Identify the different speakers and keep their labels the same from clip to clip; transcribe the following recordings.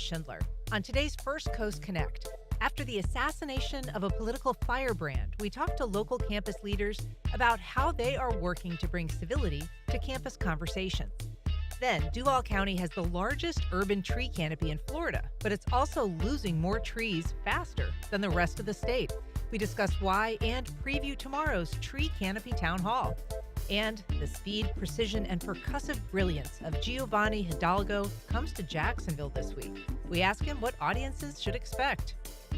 Speaker 1: Schindler. On today's First Coast Connect, after the assassination of a political firebrand, we talked to local campus leaders about how they are working to bring civility to campus conversations. Then, Duval County has the largest urban tree canopy in Florida, but it's also losing more trees faster than the rest of the state. We discuss why and preview tomorrow's Tree Canopy Town Hall. And the speed, precision, and percussive brilliance of Giovanni Hidalgo comes to Jacksonville this week. We ask him what audiences should expect.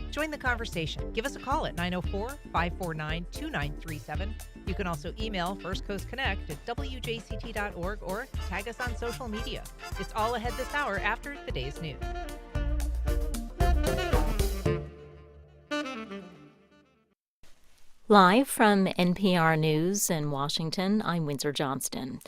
Speaker 1: Join the conversation. Give us a call at 904-549-2937. You can also email First Coast Connect at WJCT.org or tag us on social media. It's all ahead this hour after the day's news.
Speaker 2: Live from NPR News in Washington, I'm Windsor Johnston.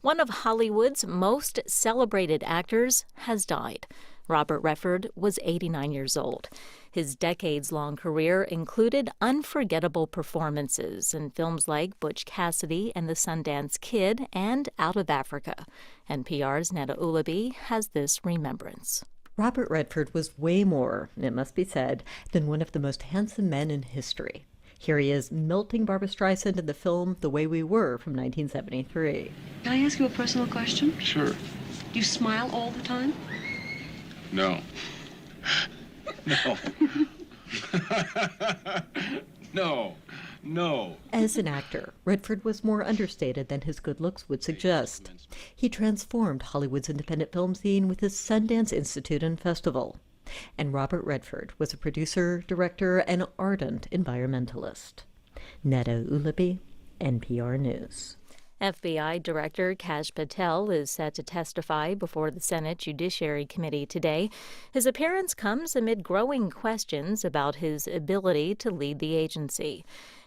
Speaker 2: One of Hollywood's most celebrated actors has died. Robert Redford was 89 years old. His decades-long career included unforgettable performances in films like Butch Cassidy and the Sundance Kid and Out of Africa. NPR's Netta Ulaby has this remembrance.
Speaker 3: Robert Redford was way more, it must be said, than one of the most handsome men in history. Here he is, melting Barbra Streisand in the film The Way We Were from 1973.
Speaker 4: Can I ask you a personal question?
Speaker 5: Sure.
Speaker 4: Do you smile all the time?
Speaker 5: No. No. No.
Speaker 3: As an actor, Redford was more understated than his good looks would suggest. He transformed Hollywood's independent film scene with his Sundance Institute and Festival. And Robert Redford was a producer, director, and ardent environmentalist. Netta Ulaby, NPR News.
Speaker 2: FBI Director Kash Patel is set to testify before the Senate Judiciary Committee today. His appearance comes amid growing questions about his ability to lead the agency.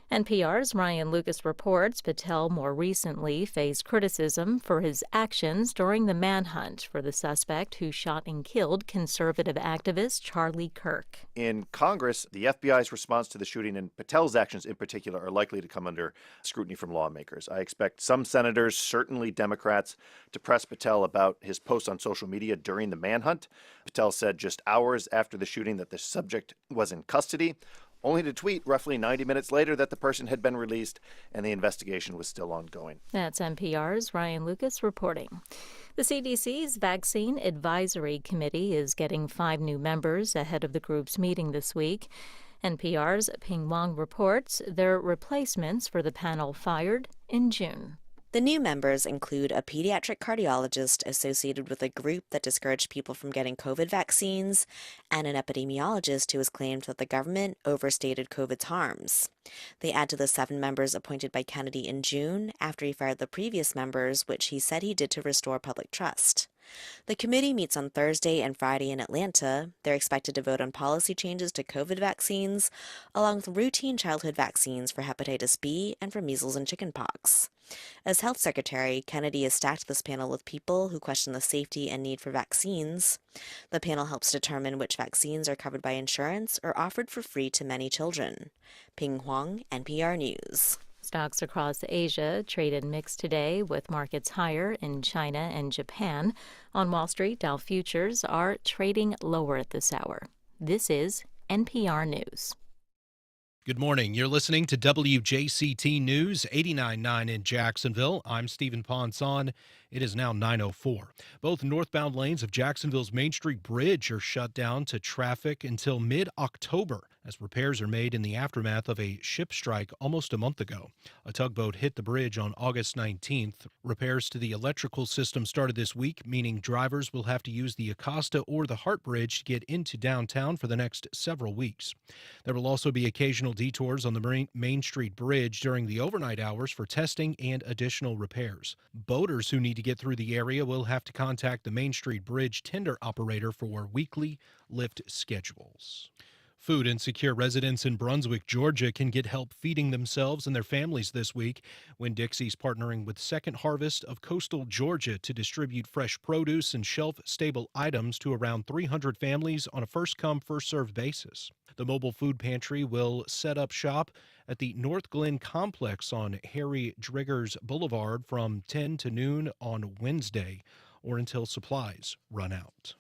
Speaker 2: NPR's Ryan Lucas reports Patel more recently faced criticism for his actions during the manhunt for the suspect who shot and killed conservative activist Charlie Kirk.
Speaker 6: In Congress, the FBI's response to the shooting and Patel's actions in particular are likely to come under scrutiny from lawmakers. I expect some senators, certainly Democrats, to press Patel about his posts on social media during the manhunt. Patel said just hours after the shooting that the subject was in custody, only to tweet roughly 90 minutes later that the person had been released and the investigation was still ongoing.
Speaker 2: That's NPR's Ryan Lucas reporting. The CDC's Vaccine Advisory Committee is getting 5 new members ahead of the group's meeting this week. NPR's Ping Wong reports they're replacements for the panel fired in June.
Speaker 7: The new members include a pediatric cardiologist associated with a group that discouraged people from getting COVID vaccines and an epidemiologist who has claimed that the government overstated COVID's harms. They add to the 7 members appointed by Kennedy in June after he fired the previous members, which he said he did to restore public trust. The committee meets on Thursday and Friday in Atlanta. They're expected to vote on policy changes to COVID vaccines, along with routine childhood vaccines for hepatitis B and for measles and chickenpox. As health secretary, Kennedy has stacked this panel with people who question the safety and need for vaccines. The panel helps determine which vaccines are covered by insurance or offered for free to many children. Ping Huang, NPR News.
Speaker 2: Stocks across Asia traded mixed today, with markets higher in China and Japan. On Wall Street, Dow futures are trading lower at this hour. This is NPR News.
Speaker 8: Good morning. You're listening to WJCT News, 89.9 in Jacksonville. I'm Stephen Ponson. It is now 9:04. Both northbound lanes of Jacksonville's Main Street Bridge are shut down to traffic until mid-October as repairs are made in the aftermath of a ship strike almost a month ago. A tugboat hit the bridge on August 19th. Repairs to the electrical system started this week, meaning drivers will have to use the Acosta or the Hart Bridge to get into downtown for the next several weeks. There will also be occasional detours on the Main Street Bridge during the overnight hours for testing and additional repairs. Boaters who need to get through the area will have to contact the Main Street Bridge tender operator for weekly lift schedules. Food insecure residents in Brunswick, Georgia can get help feeding themselves and their families this week when Dixie's partnering with Second Harvest of Coastal Georgia to distribute fresh produce and shelf-stable items to around 300 families on a first-come, first-served basis. The mobile food pantry will set up shop at the North Glen Complex on Harry Driggers Boulevard from 10 to noon on Wednesday or until supplies run out.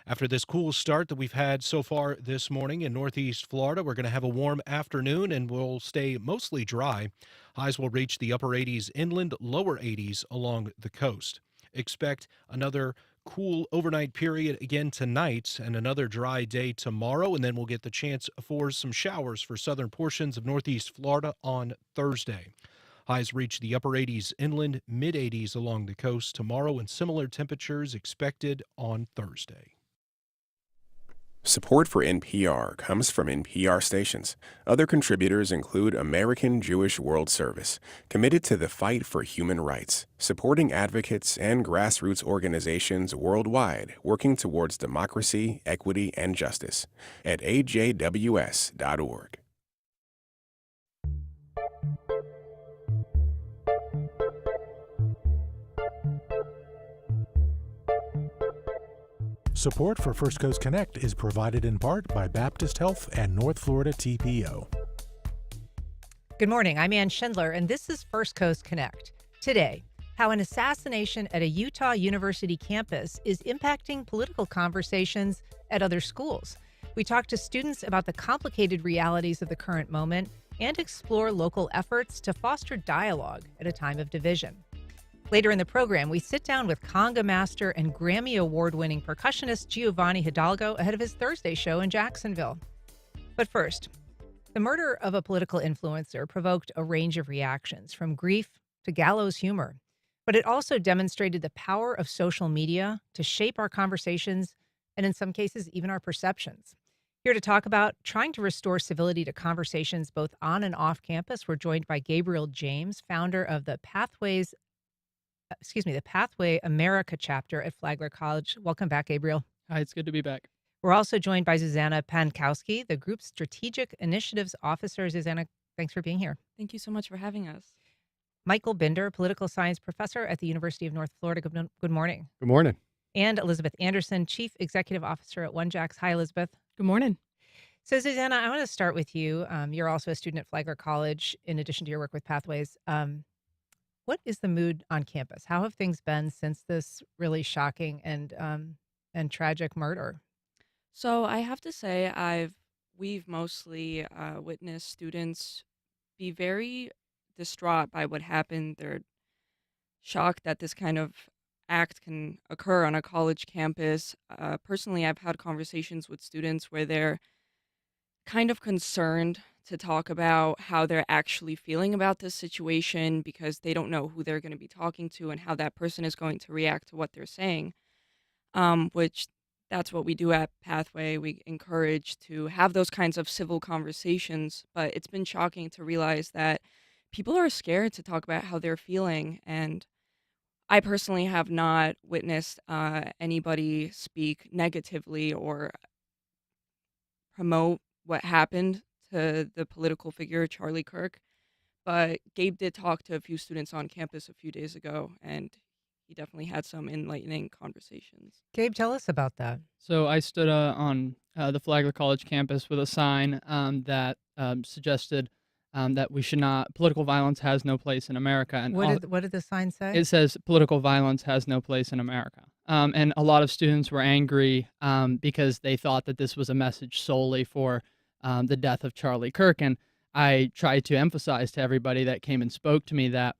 Speaker 8: After this cool start that we've had so far this morning in Northeast Florida, we're going to have a warm afternoon and we'll stay mostly dry. Highs will reach the upper 80s inland, lower 80s along the coast. Expect another cool overnight period again tonight and another dry day tomorrow, and then we'll get the chance for some showers for southern portions of Northeast Florida on Thursday. Highs reach the upper 80s inland, mid 80s along the coast tomorrow, and similar temperatures expected on Thursday.
Speaker 9: Support for NPR comes from NPR stations. Other contributors include American Jewish World Service, committed to the fight for human rights, supporting advocates and grassroots organizations worldwide working towards democracy, equity, and justice at ajws.org.
Speaker 10: Support for First Coast Connect is provided in part by Baptist Health and North Florida TPO.
Speaker 1: Good morning. I'm Ann Schindler, and this is First Coast Connect. Today, how an assassination at a Utah University campus is impacting political conversations at other schools. We talk to students about the complicated realities of the current moment and explore local efforts to foster dialogue at a time of division. Later in the program, we sit down with conga master and Grammy Award-winning percussionist Giovanni Hidalgo ahead of his Thursday show in Jacksonville. But first, the murder of a political influencer provoked a range of reactions, from grief to gallows humor. But it also demonstrated the power of social media to shape our conversations and, in some cases, even our perceptions. Here to talk about trying to restore civility to conversations both on and off campus, we're joined by Gabriel James, founder of the Pathway America chapter at Flagler College. Welcome back, Gabriel.
Speaker 11: Hi, it's good to be back.
Speaker 1: We're also joined by Zuzanna Pankowski, the group's Strategic Initiatives Officer. Zuzanna, thanks for being here.
Speaker 11: Thank you so much for having us.
Speaker 1: Michael Binder, political science professor at the University of North Florida. Good morning.
Speaker 12: Good morning.
Speaker 1: And Elizabeth Andersen, Chief Executive Officer at OneJax. Hi, Elizabeth.
Speaker 11: Good morning.
Speaker 1: So, Zuzanna, I want to start with you. You're also a student at Flagler College, in addition to your work with Pathways. What is the mood on campus? How have things been since this really shocking and tragic murder?
Speaker 11: So I have to say, we've mostly witnessed students be very distraught by what happened. They're shocked that this kind of act can occur on a college campus. Personally, I've had conversations with students where they're kind of concerned to talk about how they're actually feeling about this situation because they don't know who they're going to be talking to and how that person is going to react to what they're saying, which that's what we do at Pathway. We encourage to have those kinds of civil conversations, but it's been shocking to realize that people are scared to talk about how they're feeling. And I personally have not witnessed anybody speak negatively or promote what happened to the political figure Charlie Kirk, but Gabe did talk to a few students on campus a few days ago, and he definitely had some enlightening conversations.
Speaker 1: Gabe, tell us about that.
Speaker 13: So I stood on the Flagler College campus with a sign that suggested that we should not, political violence has no place in America. And
Speaker 1: what did the sign say?
Speaker 13: It says political violence has no place in America. And a lot of students were angry because they thought that this was a message solely for the death of Charlie Kirk. And I tried to emphasize to everybody that came and spoke to me that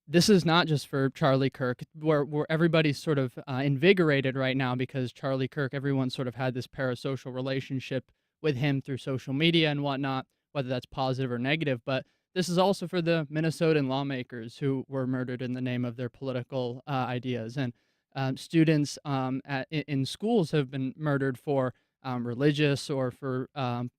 Speaker 13: this is not just for Charlie Kirk, where everybody's sort of invigorated right now because Charlie Kirk, everyone sort of had this parasocial relationship with him through social media and whatnot, whether that's positive or negative. But this is also for the Minnesotan lawmakers who were murdered in the name of their political ideas. And students in schools have been murdered for religious or for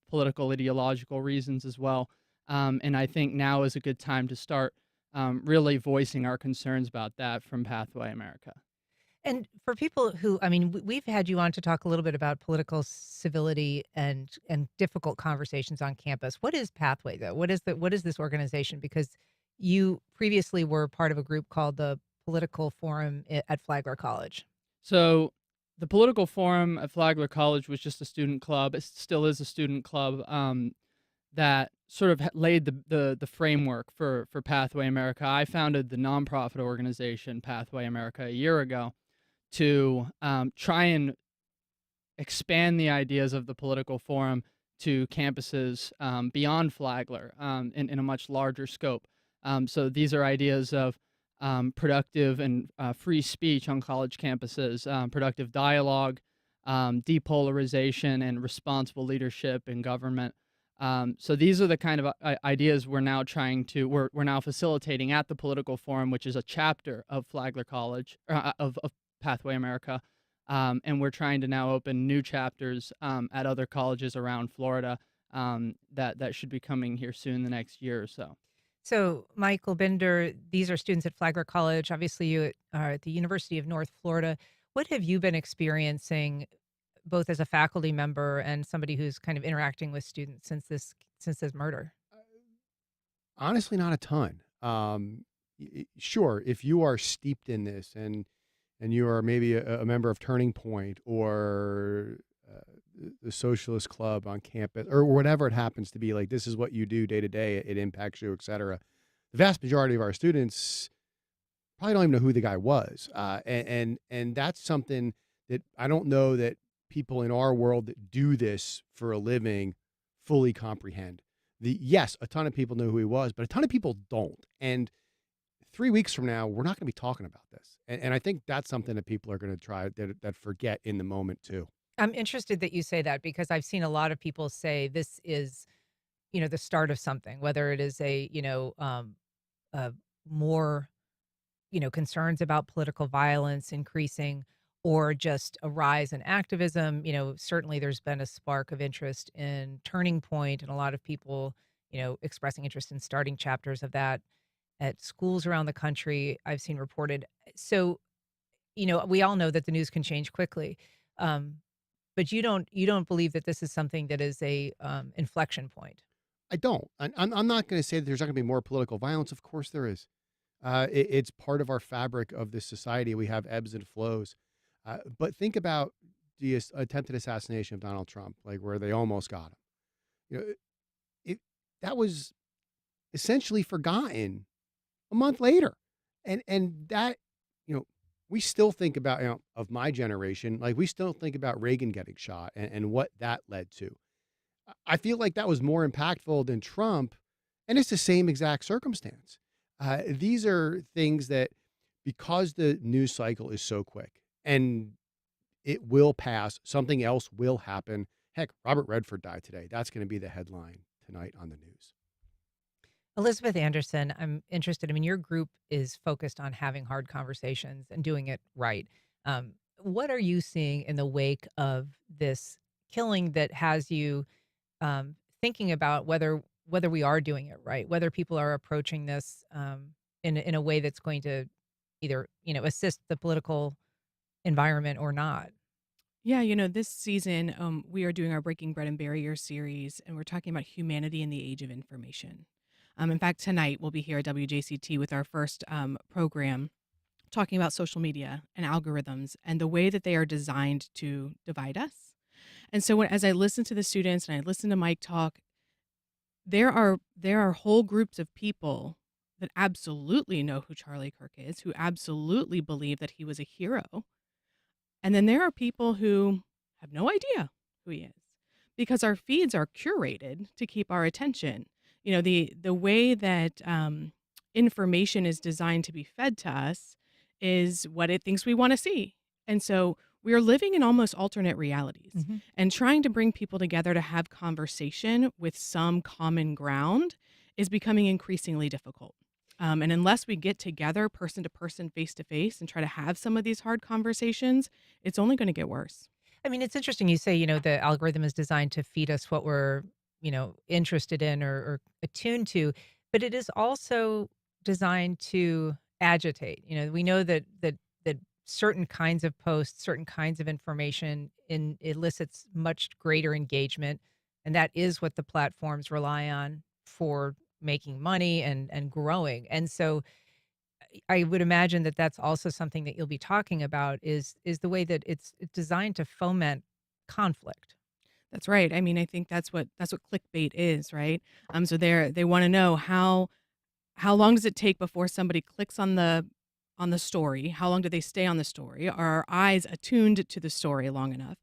Speaker 13: political ideological reasons as well. And I think now is a good time to start really voicing our concerns about that from Pathway America.
Speaker 1: And for people who, we've had you on to talk a little bit about political civility and difficult conversations on campus. What is Pathway, though? What is this organization? Because you previously were part of a group called the Political Forum at Flagler College.
Speaker 13: So the Political Forum at Flagler College was just a student club. It still is a student club that sort of laid the framework for Pathway America. I founded the nonprofit organization Pathway America a year ago to try and expand the ideas of the political forum to campuses beyond Flagler in a much larger scope. So these are ideas of productive and free speech on college campuses, productive dialogue, depolarization, and responsible leadership in government. So these are the kind of ideas we're now we're now facilitating at the Political Forum, which is a chapter of Flagler College, of Pathway America. And we're trying to now open new chapters at other colleges around Florida that should be coming here soon, the next year or so.
Speaker 1: So, Michael Bender, these are students at Flagler College. Obviously, you are at the University of North Florida. What have you been experiencing, both as a faculty member and somebody who's kind of interacting with students since this murder?
Speaker 12: Honestly, not a ton. Sure, if you are steeped in this and you are maybe a member of Turning Point or the Socialist Club on campus or whatever it happens to be, like this is what you do day to day, it impacts you, et cetera. The vast majority of our students probably don't even know who the guy was. And that's something that I don't know that people in our world that do this for a living fully comprehend. Yes, a ton of people know who he was, but a ton of people don't. And 3 weeks from now, we're not going to be talking about this. And I think that's something that people are going to try that forget in the moment too.
Speaker 1: I'm interested that you say that because I've seen a lot of people say this is, the start of something, whether it is more, concerns about political violence increasing or just a rise in activism. Certainly there's been a spark of interest in Turning Point and a lot of people, expressing interest in starting chapters of that at schools around the country. I've seen reported. So, we all know that the news can change quickly. But you don't believe that this is something that is a inflection point.
Speaker 12: I don't. I'm not going to say that there's not going to be more political violence. Of course there is. It's part of our fabric of this society. We have ebbs and flows. But think about the attempted assassination of Donald Trump, like where they almost got him. That was essentially forgotten a month later, and that we still think about of my generation, like we still think about Reagan getting shot and what that led to. I feel like that was more impactful than Trump, and it's the same exact circumstance. These are things that, because the news cycle is so quick and it will pass, something else will happen. Heck, Robert Redford died today. That's going to be the headline tonight on the news.
Speaker 1: Elizabeth Andersen, I'm interested. I mean, your group is focused on having hard conversations and doing it right. What are you seeing in the wake of this killing that has you thinking about whether we are doing it right, whether people are approaching this in a way that's going to either assist the political environment or not?
Speaker 14: Yeah, this season we are doing our Breaking Bread and Barrier series, and we're talking about humanity in the age of information. In fact, tonight we'll be here at WJCT with our first program talking about social media and algorithms and the way that they are designed to divide us. And so as I listen to the students and I listen to Mike talk, there are whole groups of people that absolutely know who Charlie Kirk is, who absolutely believe that he was a hero. And then there are people who have no idea who he is because our feeds are curated to keep our attention. The way that information is designed to be fed to us is what it thinks we want to see. And so we are living in almost alternate realities and trying to bring people together to have conversation with some common ground is becoming increasingly difficult. And unless we get together person to person, face to face and try to have some of these hard conversations, it's only going to get worse.
Speaker 1: I mean, it's interesting you say, the algorithm is designed to feed us what we're interested in or attuned to, but it is also designed to agitate. We know that certain kinds of posts, certain kinds of information elicits much greater engagement, and that is what the platforms rely on for making money and growing. And so I would imagine that that's also something that you'll be talking about is the way that it's designed to foment conflict.
Speaker 14: That's right. I mean, I think that's what clickbait is, right? So they want to know how long does it take before somebody clicks on the story? How long do they stay on the story? Are our eyes attuned to the story long enough?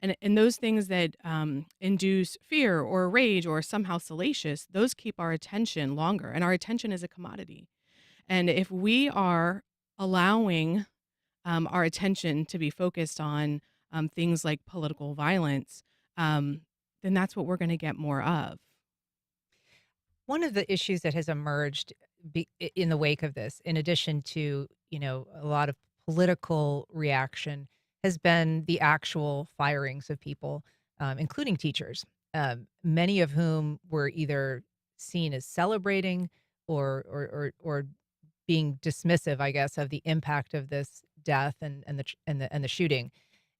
Speaker 14: And those things that induce fear or rage or somehow salacious, those keep our attention longer. And our attention is a commodity. And if we are allowing our attention to be focused on things like political violence, then that's what we're going to get more of.
Speaker 1: One of the issues that has emerged in the wake of this, in addition to, a lot of political reaction, has been the actual firings of people, including teachers, many of whom were either seen as celebrating or being dismissive, I guess, of the impact of this death and the shooting.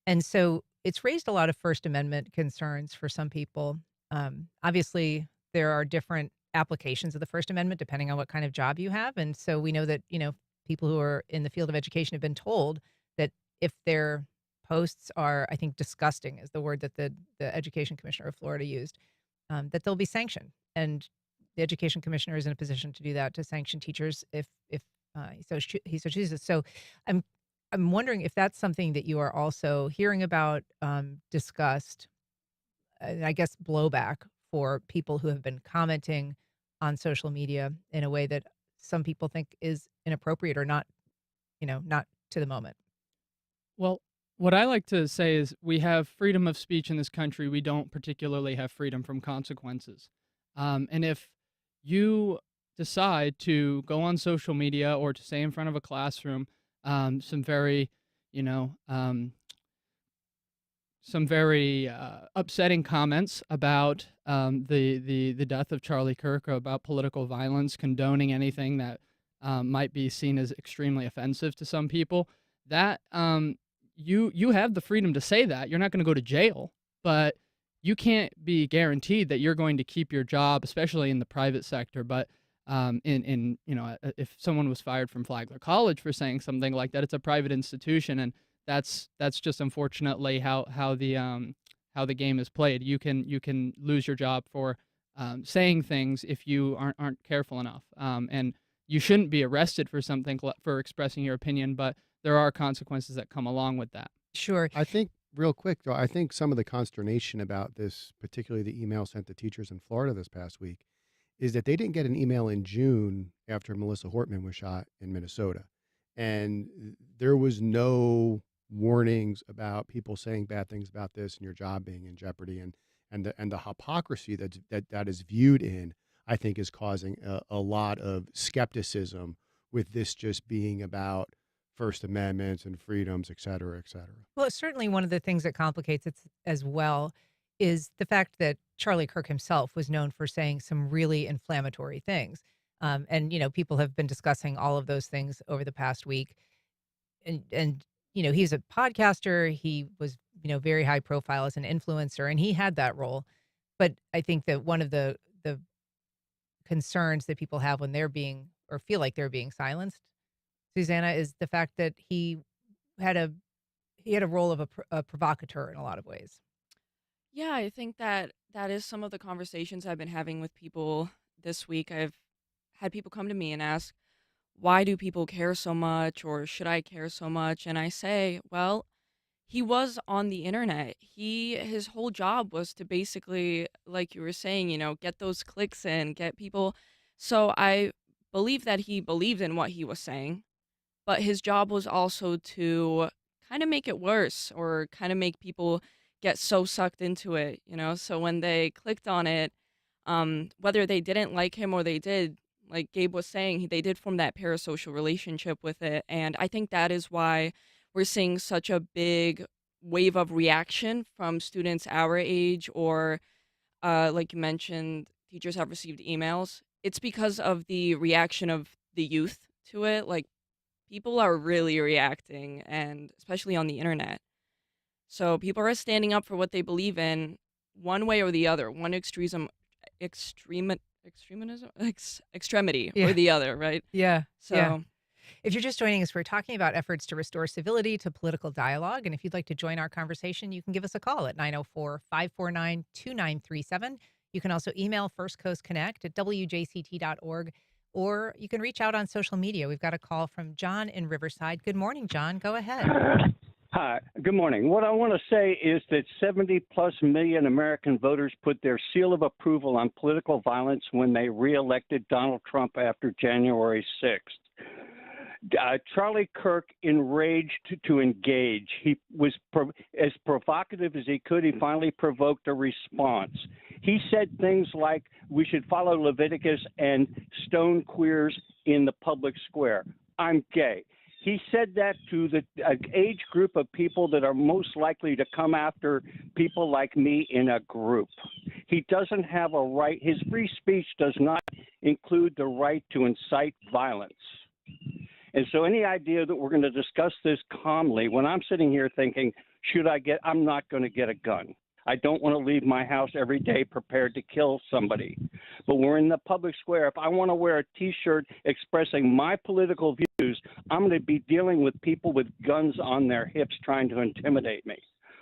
Speaker 1: And so it's raised a lot of First Amendment concerns for some people. Obviously, there are different applications of the First Amendment depending on what kind of job you have. And so we know that, people who are in the field of education have been told that if their posts are, I think, disgusting is the word that the Education Commissioner of Florida used, that they'll be sanctioned. And the Education Commissioner is in a position to do that, to sanction teachers if he so chooses. So I'm wondering if that's something that you are also hearing about, discussed, and I guess blowback for people who have been commenting on social media in a way that some people think is inappropriate or not, not to the moment.
Speaker 13: Well, what I like to say is we have freedom of speech in this country. We don't particularly have freedom from consequences. And if you decide to go on social media or to say in front of a classroom some very upsetting comments about the death of Charlie Kirk, or about political violence, condoning anything that might be seen as extremely offensive to some people, that you have the freedom to say that. You're not going to go to jail, but you can't be guaranteed that you're going to keep your job, especially in the private sector. But if someone was fired from Flagler College for saying something like that, it's a private institution, and that's just unfortunately how the game is played. You can lose your job for saying things if you aren't careful enough, and you shouldn't be arrested for something, for expressing your opinion, but there are consequences that come along with that.
Speaker 1: Sure.
Speaker 12: I think, real quick, though, I think some of the consternation about this, particularly the email sent to teachers in Florida this past week, is that they didn't get an email in June after Melissa Hortman was shot in Minnesota. And there was no warnings about people saying bad things about this and your job being in jeopardy. And the hypocrisy that is viewed in, I think, is causing a lot of skepticism with this just being about First Amendments and freedoms, et cetera, et cetera.
Speaker 1: Well, certainly one of the things that complicates it as well is the fact that Charlie Kirk himself was known for saying some really inflammatory things. And people have been discussing all of those things over the past week. And he's a podcaster. He was, very high profile as an influencer, and he had that role. But I think that one of the concerns that people have when they're being, or feel like they're being silenced, Zuzanna, is the fact that he had a role of a provocateur in a lot of ways.
Speaker 11: Yeah, I think that is some of the conversations I've been having with people this week. I've had people come to me and ask, why do people care so much, or should I care so much? And I say, well, he was on the internet. His whole job was to basically, like you were saying, get those clicks in, get people. So I believe that he believed in what he was saying, but his job was also to kind of make it worse, or kind of make people get so sucked into it, So when they clicked on it, whether they didn't like him or they did, like Gabe was saying, they did form that parasocial relationship with it. And I think that is why we're seeing such a big wave of reaction from students our age, or like you mentioned, teachers have received emails. It's because of the reaction of the youth to it. Like, people are really reacting, and especially on the internet. So people are standing up for what they believe in, one way or the other, one extremity
Speaker 1: Yeah.
Speaker 11: or the other, right?
Speaker 1: Yeah.
Speaker 11: So
Speaker 1: Yeah. If you're just joining us, we're talking about efforts to restore civility to political dialogue. And if you'd like to join our conversation, you can give us a call at 904-549-2937. You can also email First Coast Connect at WJCT.org, or you can reach out on social media. We've got a call from John in Riverside. Good morning, John. Go ahead.
Speaker 15: Hi, good morning. What I want to say is that 70 plus million American voters put their seal of approval on political violence when they reelected Donald Trump after January 6th. Charlie Kirk enraged to engage. He was as provocative as he could. He finally provoked a response. He said things like, we should follow Leviticus and stone queers in the public square. I'm gay. He said that to the age group of people that are most likely to come after people like me in a group. He doesn't have a right. His free speech does not include the right to incite violence. And so any idea that we're going to discuss this calmly, when I'm sitting here thinking, I'm not going to get a gun. I don't want to leave my house every day prepared to kill somebody. But we're in the public square. If I want to wear a T-shirt expressing my political views, I'm going to be dealing with people with guns on their hips trying to intimidate me.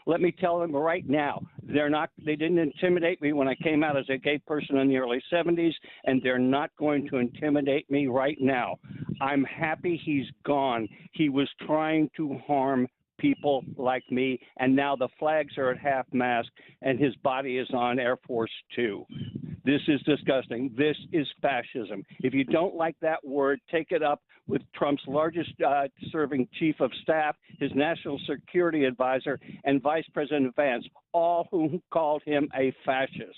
Speaker 15: Let me tell them right now, they didn't intimidate me when I came out as a gay person in the early 70s, and they're not going to intimidate me right now. I'm happy he's gone. He was trying to harm people like me, and now the flags are at half-mast, and his body is on Air Force Two. This is disgusting. This is fascism. If you don't like that word, take it up with Trump's largest serving chief of staff, his national security advisor, and Vice President Vance, all who called him a fascist.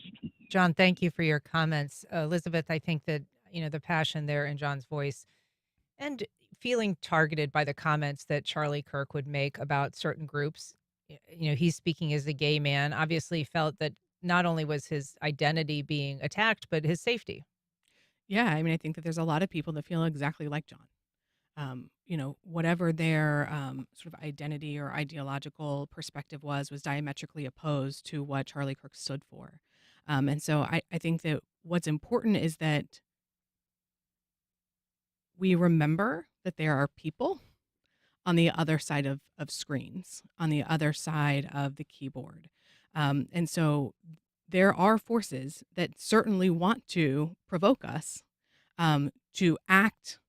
Speaker 1: John, thank you for your comments. Elizabeth, I think that, the passion there in John's voice and feeling targeted by the comments that Charlie Kirk would make about certain groups. He's speaking as a gay man, obviously felt that not only was his identity being attacked, but his safety.
Speaker 14: Yeah, I mean, I think that there's a lot of people that feel exactly like John. Whatever their sort of identity or ideological perspective was diametrically opposed to what Charlie Kirk stood for. And so I think that what's important is that we remember that there are people on the other side of screens, on the other side of the keyboard. And so there are forces that certainly want to provoke us to act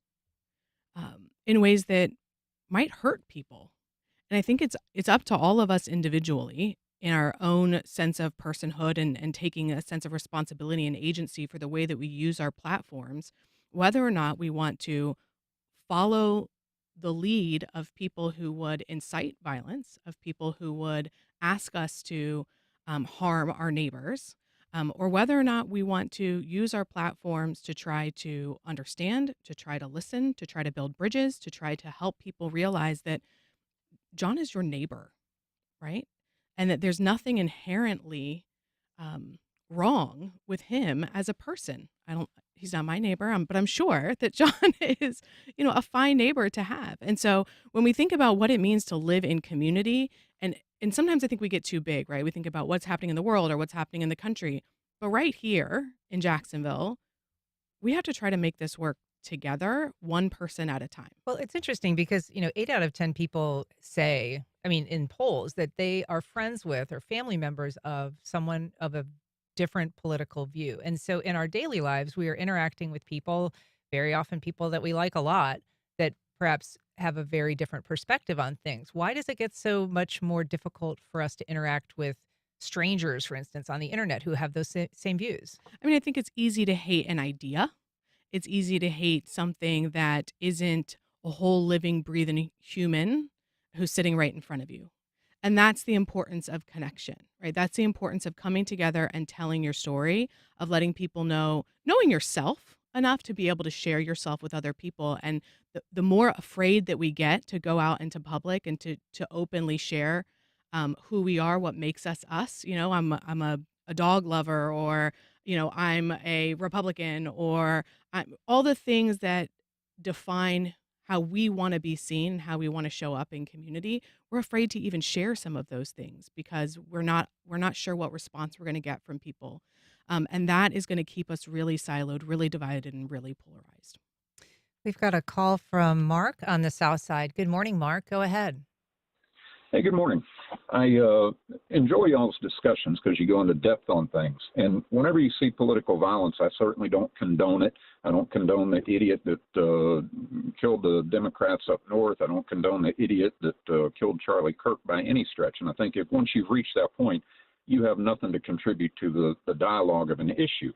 Speaker 14: in ways that might hurt people. And I think it's up to all of us individually in our own sense of personhood and taking a sense of responsibility and agency for the way that we use our platforms, whether or not we want to follow the lead of people who would incite violence, of people who would ask us to harm our neighbors, or whether or not we want to use our platforms to try to understand, to try to listen, to try to build bridges, to try to help people realize that John is your neighbor, right? And that there's nothing inherently wrong with him as a person. He's not my neighbor, but I'm sure that John is, a fine neighbor to have. And so when we think about what it means to live in community, and sometimes I think we get too big, right? We think about what's happening in the world or what's happening in the country. But right here in Jacksonville, we have to try to make this work together, one person at a time.
Speaker 1: Well, it's interesting because, 8 out of 10 people say, in polls, that they are friends with or family members of someone of a different political view. And so in our daily lives, we are interacting with people, very often people that we like a lot, that perhaps have a very different perspective on things. Why does it get so much more difficult for us to interact with strangers, for instance, on the internet who have those same views?
Speaker 14: I think it's easy to hate an idea. It's easy to hate something that isn't a whole living, breathing human who's sitting right in front of you. And that's the importance of connection, right? That's the importance of coming together and telling your story, of letting people know, knowing yourself enough to be able to share yourself with other people. And the more afraid that we get to go out into public and to openly share who we are, what makes us us. I'm a dog lover, or I'm a Republican, or all the things that define how we want to be seen, how we want to show up in community. We're afraid to even share some of those things because we're not sure what response we're going to get from people. And that is going to keep us really siloed, really divided, and really polarized.
Speaker 1: We've got a call from Mark on the South Side. Good morning, Mark. Go ahead.
Speaker 16: Hey, good morning. I enjoy y'all's discussions because you go into depth on things. And whenever you see political violence, I certainly don't condone it. I don't condone the idiot that killed the Democrats up north. I don't condone the idiot that killed Charlie Kirk by any stretch. And I think if once you've reached that point, you have nothing to contribute to the dialogue of an issue.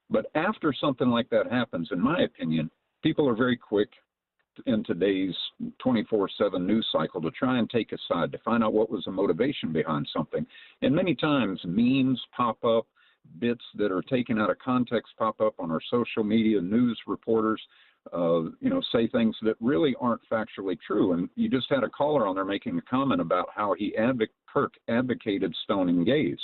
Speaker 16: But after something like that happens, in my opinion, people are very quick in today's 24/7 news cycle to try and take a side, to find out what was the motivation behind something. And many times memes pop up, bits that are taken out of context pop up on our social media. News reporters, say things that really aren't factually true. And you just had a caller on there making a comment about how Kirk advocated stoning gays.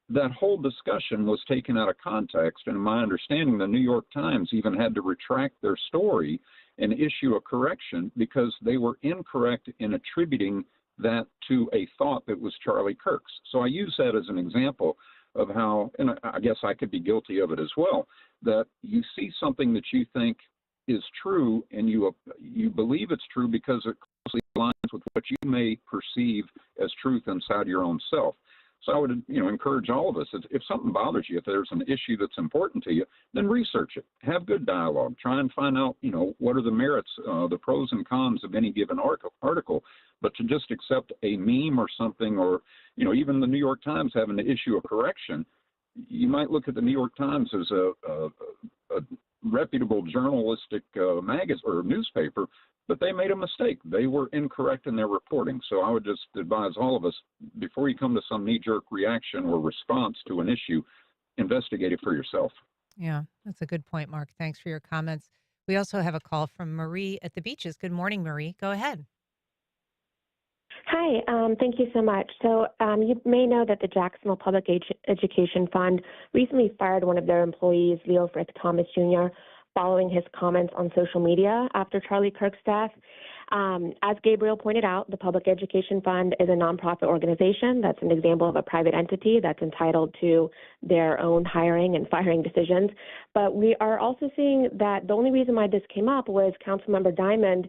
Speaker 16: That whole discussion was taken out of context, and in my understanding, the New York Times even had to retract their story and issue a correction because they were incorrect in attributing that to a thought that was Charlie Kirk's. So I use that as an example of how, and I guess I could be guilty of it as well, that you see something that you think is true and you believe it's true because it closely aligns with what you may perceive as truth inside your own self. So I would, encourage all of us, if something bothers you, if there's an issue that's important to you, then research it. Have good dialogue. Try and find out, what are the merits, the pros and cons of any given article. But to just accept a meme or something, or, even the New York Times having to issue a correction, you might look at the New York Times as a reputable journalistic magazine or newspaper, but they made a mistake. They were incorrect in their reporting. So I would just advise all of us, before you come to some knee-jerk reaction or response to an issue, investigate it for yourself.
Speaker 1: Yeah, that's a good point, Mark. Thanks for your comments. We also have a call from Marie at the Beaches. Good morning, Marie. Go ahead.
Speaker 17: Hi, thank you so much. So you may know that the Jacksonville Public Education Fund recently fired one of their employees, Leo Frick Thomas Jr., following his comments on social media after Charlie Kirk's death. As Gabriel pointed out, the Public Education Fund is a nonprofit organization. That's an example of a private entity that's entitled to their own hiring and firing decisions. But we are also seeing that the only reason why this came up was Councilmember Diamond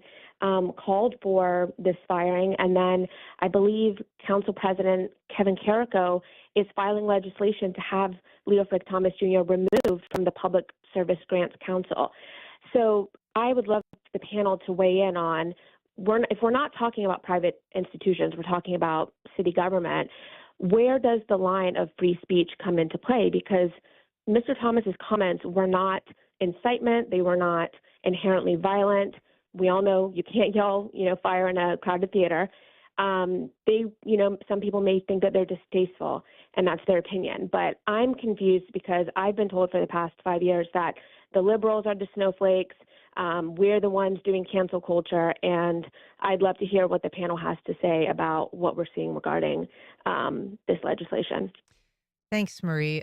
Speaker 17: called for this firing, and then I believe Council President Kevin Carrico is filing legislation to have Leo Frick Thomas Jr. removed from the Public Service Grants Council. So I would love the panel to weigh in on, if we're not talking about private institutions, we're talking about city government, where does the line of free speech come into play? Because Mr. Thomas's comments were not incitement, they were not inherently violent. We all know you can't yell, fire in a crowded theater. Some people may think that they're distasteful, and that's their opinion. But I'm confused because I've been told for the past 5 years that the liberals are the snowflakes. We're the ones doing cancel culture, and I'd love to hear what the panel has to say about what we're seeing regarding this legislation.
Speaker 1: Thanks, Marie.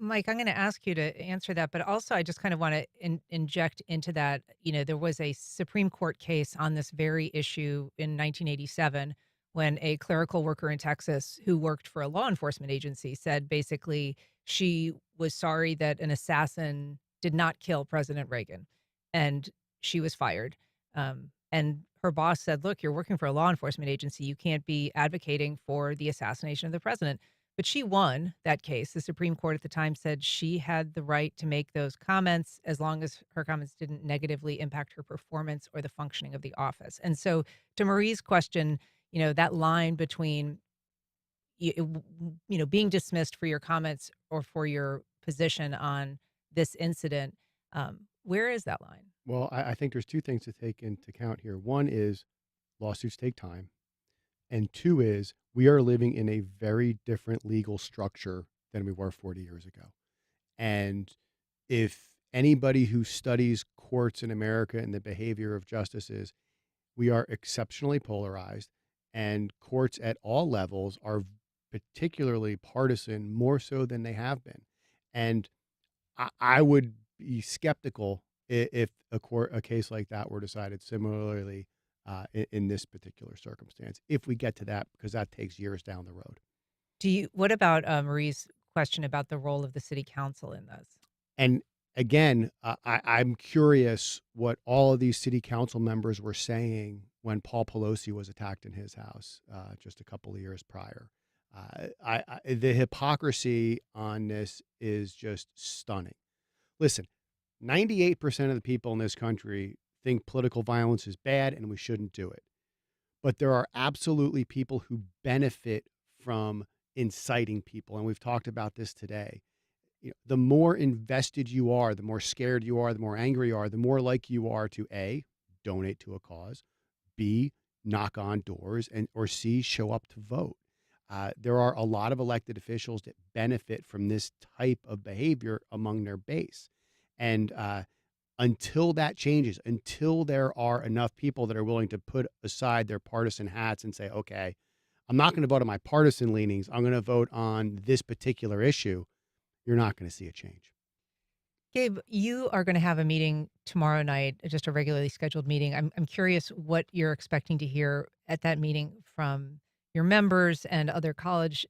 Speaker 1: Mike, I'm going to ask you to answer that, but also I just kind of want to inject into that. There was a Supreme Court case on this very issue in 1987 when a clerical worker in Texas who worked for a law enforcement agency said basically she was sorry that an assassin did not kill President Reagan, and she was fired. And her boss said, look, you're working for a law enforcement agency. You can't be advocating for the assassination of the president. But she won that case. The Supreme Court at the time said she had the right to make those comments as long as her comments didn't negatively impact her performance or the functioning of the office. And so to Marie's question, that line between, being dismissed for your comments or for your position on this incident, where is that line?
Speaker 12: Well, I think there's two things to take into account here. One is lawsuits take time. And two is we are living in a very different legal structure than we were 40 years ago. And if anybody who studies courts in America and the behavior of justices, we are exceptionally polarized, and courts at all levels are particularly partisan, more so than they have been. And I would be skeptical if a case like that were decided similarly in this particular circumstance, if we get to that, because that takes years down the road.
Speaker 1: What about Marie's question about the role of the city council in this?
Speaker 12: And again, I'm curious what all of these city council members were saying when Paul Pelosi was attacked in his house just a couple of years prior. The hypocrisy on this is just stunning. Listen, 98% of the people in this country think political violence is bad and we shouldn't do it. But there are absolutely people who benefit from inciting people. And we've talked about this today. The more invested you are, the more scared you are, the more angry you are, the more likely you are to A, donate to a cause, B, knock on doors, or C, show up to vote. There are a lot of elected officials that benefit from this type of behavior among their base. And until that changes, until there are enough people that are willing to put aside their partisan hats and say, okay, I'm not going to vote on my partisan leanings, I'm going to vote on this particular issue, you're not going to see a change.
Speaker 1: Gabe, you are going to have a meeting tomorrow night, just a regularly scheduled meeting. I'm curious what you're expecting to hear at that meeting from your members and other college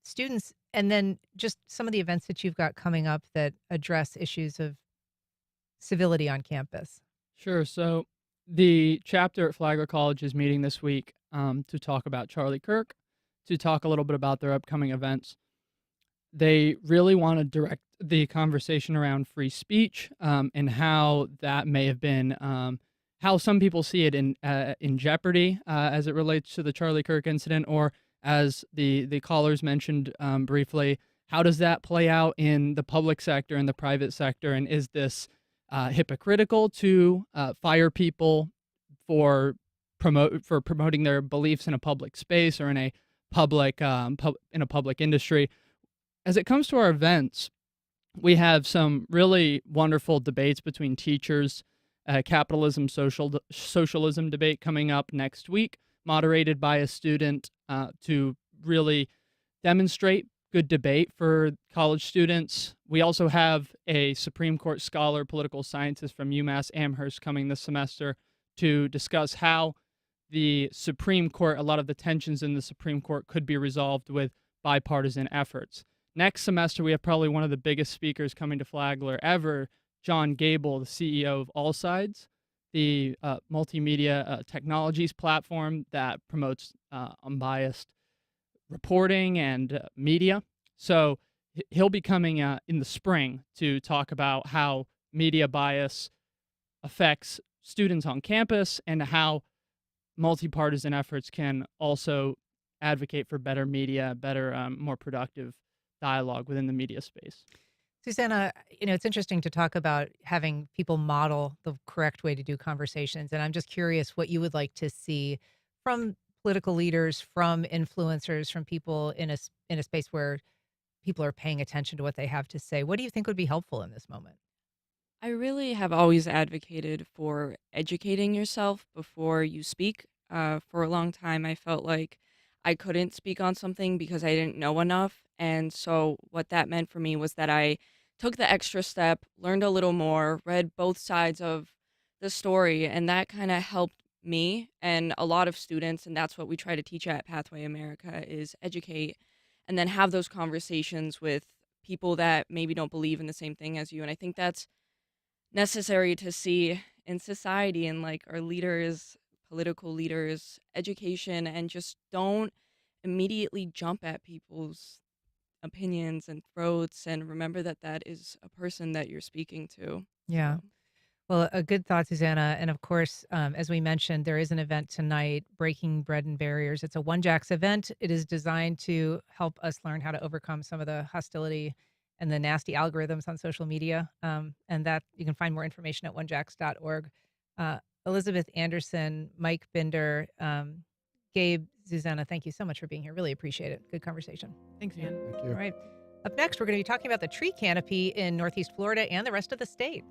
Speaker 1: students, and then just some of the events that you've got coming up that address issues of civility on campus.
Speaker 13: Sure. So the chapter at Flagler College is meeting this week to talk about Charlie Kirk, to talk a little bit about their upcoming events. They really want to direct the conversation around free speech and how that may have been, how some people see it in jeopardy as it relates to the Charlie Kirk incident, or as the callers mentioned briefly, how does that play out in the public sector and the private sector, and is this hypocritical to fire people for promoting their beliefs in a public space or in a public industry? As it comes to our events, we have some really wonderful debates between teachers, capitalism, socialism debate coming up next week, moderated by a student to really demonstrate good debate for college students. We also have a Supreme Court scholar, political scientist from UMass Amherst coming this semester to discuss how the Supreme Court, a lot of the tensions in the Supreme Court could be resolved with bipartisan efforts. Next semester, we have probably one of the biggest speakers coming to Flagler ever, John Gable, the CEO of All Sides, the multimedia technologies platform that promotes unbiased reporting and media. So he'll be coming in the spring to talk about how media bias affects students on campus and how multi-partisan efforts can also advocate for better media, better, more productive dialogue within the media space.
Speaker 1: Zuzanna, it's interesting to talk about having people model the correct way to do conversations. And I'm just curious what you would like to see from political leaders, from influencers, from people in a space where people are paying attention to what they have to say. What do you think would be helpful in this moment?
Speaker 11: I really have always advocated for educating yourself before you speak. For a long time, I felt like I couldn't speak on something because I didn't know enough. And so what that meant for me was that I took the extra step, learned a little more, read both sides of the story, and that kind of helped me and a lot of students. And that's what we try to teach at Pathway America is educate and then have those conversations with people that maybe don't believe in the same thing as you. And I think that's necessary to see in society, and like our leaders, political leaders, education, and just don't immediately jump at people's opinions and throats, and remember that that is a person that you're speaking to.
Speaker 1: Yeah. Well, a good thought, Zuzanna. And of course, as we mentioned, there is an event tonight, Breaking Bread and Barriers. It's a OneJax event. It is designed to help us learn how to overcome some of the hostility and the nasty algorithms on social media. And that you can find more information at onejax.org. Elizabeth Andersen, Mike Binder, Gabe, Zuzanna, thank you so much for being here. Really appreciate it. Good conversation.
Speaker 14: Thanks, Ann.
Speaker 12: Thank you.
Speaker 1: All right. Up next, we're going to be talking about the tree canopy in Northeast Florida and the rest of the state.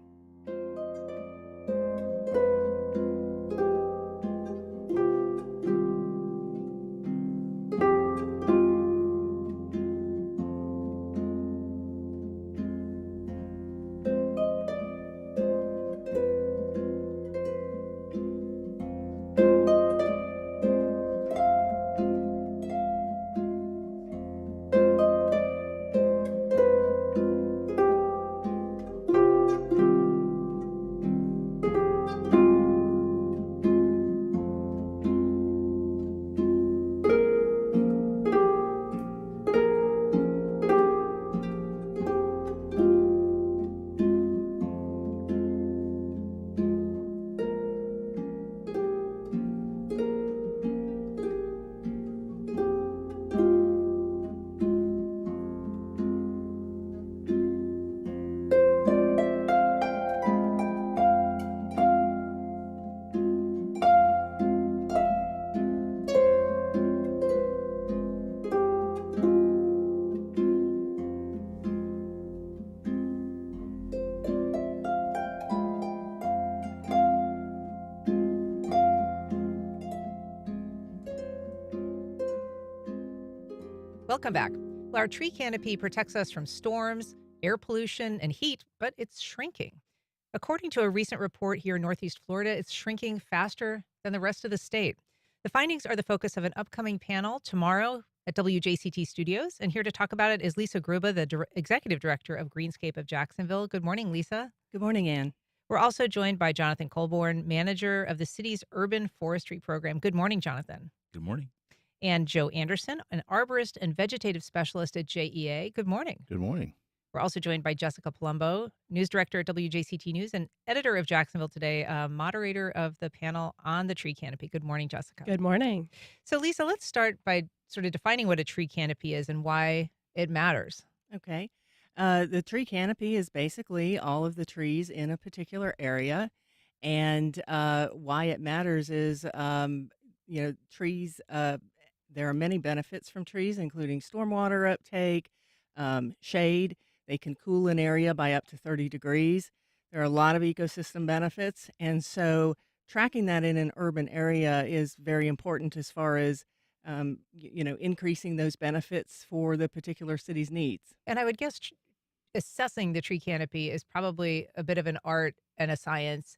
Speaker 1: Welcome back. Well, our tree canopy protects us from storms, air pollution, and heat, but it's shrinking. According to a recent report here in Northeast Florida, it's shrinking faster than the rest of the state. The findings are the focus of an upcoming panel tomorrow at WJCT Studios. And here to talk about it is Lisa Gruba, the Executive Director of Greenscape of Jacksonville. Good morning, Lisa.
Speaker 18: Good morning, Ann.
Speaker 1: We're also joined by Jonathan Colborn, manager of the city's urban forestry program. Good morning, Jonathan.
Speaker 19: Good morning.
Speaker 1: And Joe Andersen, an arborist and vegetative specialist at JEA. Good morning.
Speaker 19: Good morning.
Speaker 1: We're also joined by Jessica Palumbo, news director at WJCT News and editor of Jacksonville Today, moderator of the panel on the tree canopy. Good morning, Jessica.
Speaker 18: Good morning.
Speaker 1: So, Lisa, let's start by sort of defining what a tree canopy is and why it matters.
Speaker 18: Okay. The tree canopy is basically all of the trees in a particular area. And why it matters is, trees, there are many benefits from trees, including stormwater uptake, shade. They can cool an area by up to 30 degrees. There are a lot of ecosystem benefits. And so tracking that in an urban area is very important as far as, increasing those benefits for the particular city's needs.
Speaker 1: And I would guess assessing the tree canopy is probably a bit of an art and a science.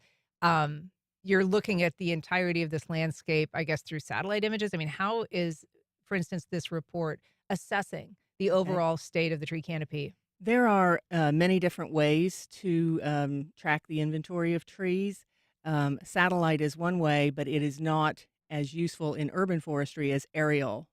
Speaker 1: You're looking at the entirety of this landscape, I guess, through satellite images. I mean, how is, for instance, this report assessing the overall state of the tree canopy?
Speaker 18: There are many different ways to track the inventory of trees. Satellite is one way, but it is not as useful in urban forestry as aerial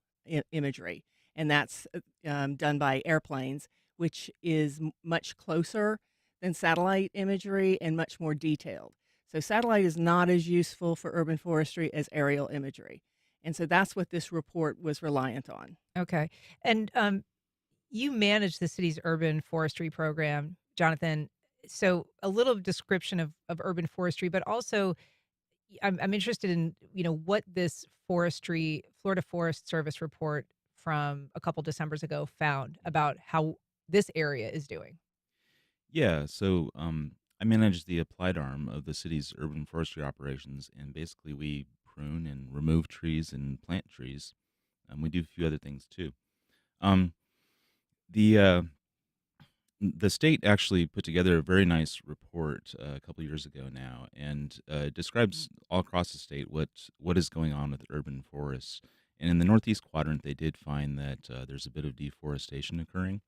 Speaker 18: imagery. And that's done by airplanes, which is much closer than satellite imagery and much more detailed. So satellite is not as useful for urban forestry as aerial imagery. And so that's what this report was reliant on.
Speaker 1: Okay. And you manage the city's urban forestry program, Jonathan. So a little description of urban forestry, but also I'm interested in, what this Florida Forest Service report from a couple Decembers ago found about how this area is doing.
Speaker 19: Yeah, so I manage the applied arm of the city's urban forestry operations, and basically we prune and remove trees and plant trees. We do a few other things too. The state actually put together a very nice report a couple years ago now, and describes all across the state what is going on with urban forests. And in the northeast quadrant, they did find that there's a bit of deforestation occurring.